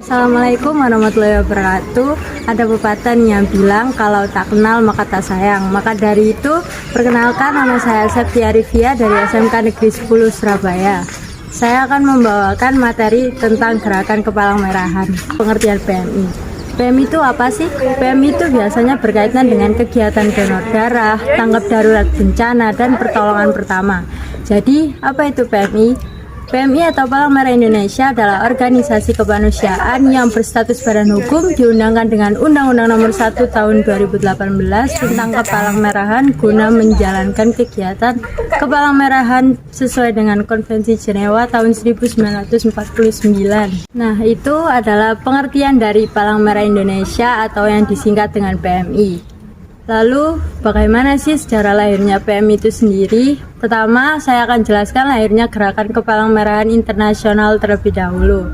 Assalamualaikum warahmatullahi wabarakatuh. Ada pepatah yang bilang kalau tak kenal maka tak sayang. Maka dari itu, perkenalkan, nama saya Septia Rivia dari SMK Negeri 10 Surabaya. Saya akan membawakan materi tentang gerakan kepalang merahan, pengertian PMI. PMI itu apa sih? PMI itu biasanya berkaitan dengan kegiatan donor darah, tanggap darurat bencana, dan pertolongan pertama. Jadi, apa itu PMI? PMI atau Palang Merah Indonesia adalah organisasi kemanusiaan yang berstatus badan hukum, diundangkan dengan Undang-Undang Nomor 1 Tahun 2018 tentang Kepalang Merahan guna menjalankan kegiatan Kepalang Merahan sesuai dengan Konvensi Jenewa tahun 1949. Nah, itu adalah pengertian dari Palang Merah Indonesia atau yang disingkat dengan PMI. Lalu, bagaimana sih sejarah lahirnya PMI itu sendiri? Pertama, saya akan jelaskan lahirnya Gerakan Kepalang Merahan Internasional terlebih dahulu.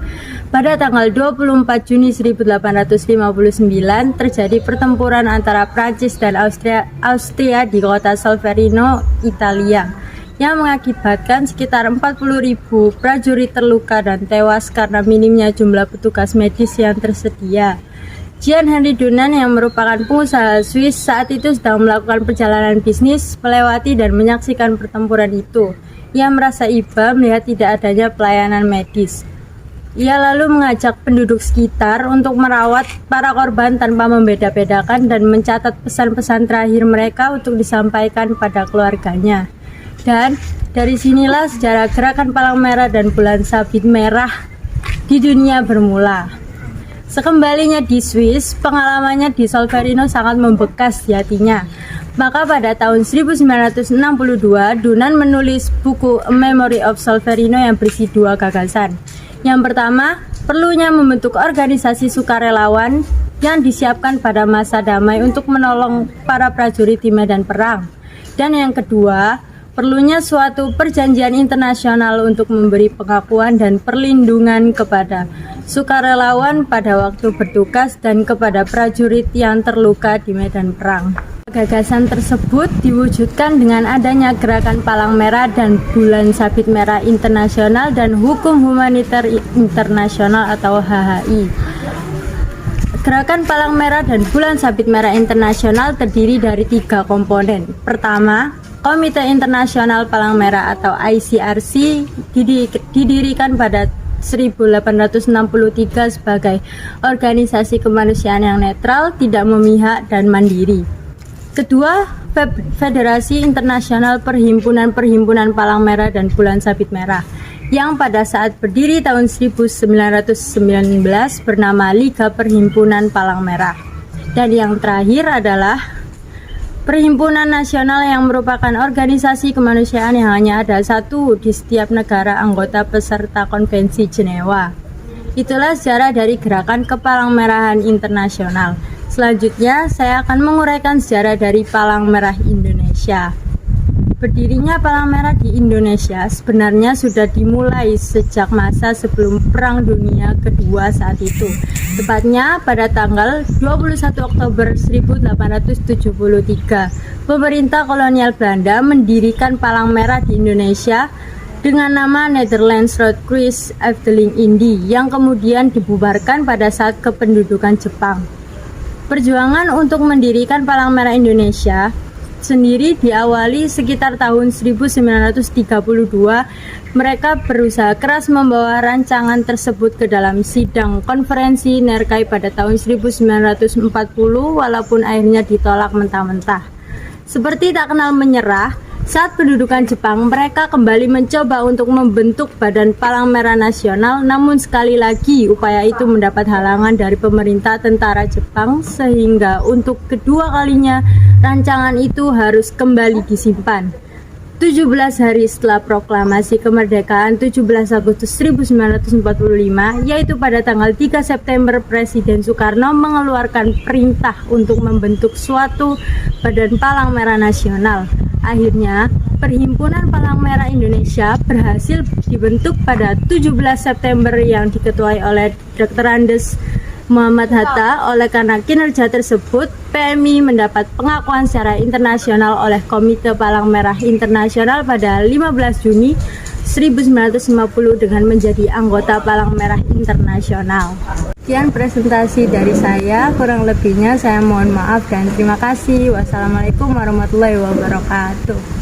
Pada tanggal 24 Juni 1859, terjadi pertempuran antara Prancis dan Austria di kota Solferino, Italia, yang mengakibatkan sekitar 40.000 prajurit terluka dan tewas karena minimnya jumlah petugas medis yang tersedia. Jean-Henri Dunant yang merupakan pengusaha Swiss saat itu sedang melakukan perjalanan bisnis melewati dan menyaksikan pertempuran itu. Ia merasa iba melihat tidak adanya pelayanan medis. Ia lalu mengajak penduduk sekitar untuk merawat para korban tanpa membeda-bedakan dan mencatat pesan-pesan terakhir mereka untuk disampaikan pada keluarganya. Dan dari sinilah sejarah Gerakan Palang Merah dan Bulan Sabit Merah di dunia bermula. Sekembalinya di Swiss, pengalamannya di Solferino sangat membekas di hatinya. Maka pada tahun 1962, Dunant menulis buku A Memory of Solferino yang berisi dua gagasan. Yang pertama, perlunya membentuk organisasi sukarelawan yang disiapkan pada masa damai untuk menolong para prajurit di medan perang. Dan yang kedua, perlunya suatu perjanjian internasional untuk memberi pengakuan dan perlindungan kepada sukarelawan pada waktu bertugas dan kepada prajurit yang terluka di medan perang. Gagasan tersebut diwujudkan dengan adanya Gerakan Palang Merah dan Bulan Sabit Merah Internasional dan Hukum Humaniter Internasional atau HHI. Gerakan Palang Merah dan Bulan Sabit Merah Internasional terdiri dari 3 komponen. Pertama, Komite Internasional Palang Merah atau ICRC didirikan pada 1863 sebagai organisasi kemanusiaan yang netral, tidak memihak, dan mandiri. Kedua, Federasi Internasional Perhimpunan-Perhimpunan Palang Merah dan Bulan Sabit Merah yang pada saat berdiri tahun 1919 bernama Liga Perhimpunan Palang Merah. Dan yang terakhir adalah Perhimpunan Nasional yang merupakan organisasi kemanusiaan yang hanya ada satu di setiap negara anggota peserta Konvensi Jenewa. Itulah sejarah dari Gerakan Kepalang Merahan Internasional. Selanjutnya, saya akan menguraikan sejarah dari Palang Merah Indonesia. Berdirinya Palang Merah di Indonesia sebenarnya sudah dimulai sejak masa sebelum Perang Dunia Kedua saat itu. Tepatnya pada tanggal 21 Oktober 1873, pemerintah kolonial Belanda mendirikan Palang Merah di Indonesia dengan nama Netherlands Red Cross Efteling Indi yang kemudian dibubarkan pada saat kependudukan Jepang. Perjuangan untuk mendirikan Palang Merah Indonesia sendiri diawali sekitar tahun 1932. Mereka berusaha keras membawa rancangan tersebut ke dalam sidang konferensi Nerkai pada tahun 1940 walaupun akhirnya ditolak mentah-mentah. Seperti tak kenal menyerah, saat pendudukan Jepang mereka kembali mencoba untuk membentuk Badan Palang Merah Nasional, namun sekali lagi upaya itu mendapat halangan dari pemerintah tentara Jepang sehingga untuk kedua kalinya rancangan itu harus kembali disimpan. 17 hari setelah proklamasi kemerdekaan 17 Agustus 1945, yaitu pada tanggal 3 September, Presiden Soekarno mengeluarkan perintah untuk membentuk suatu Badan Palang Merah Nasional. Akhirnya, Perhimpunan Palang Merah Indonesia berhasil dibentuk pada 17 September yang diketuai oleh Dr. Andes Muhammad Hatta. Oleh karena kinerja tersebut, PMI mendapat pengakuan secara internasional oleh Komite Palang Merah Internasional pada 15 Juni 1950 dengan menjadi anggota Palang Merah Internasional. Sekian presentasi dari saya, kurang lebihnya saya mohon maaf dan terima kasih. Wassalamualaikum warahmatullahi wabarakatuh.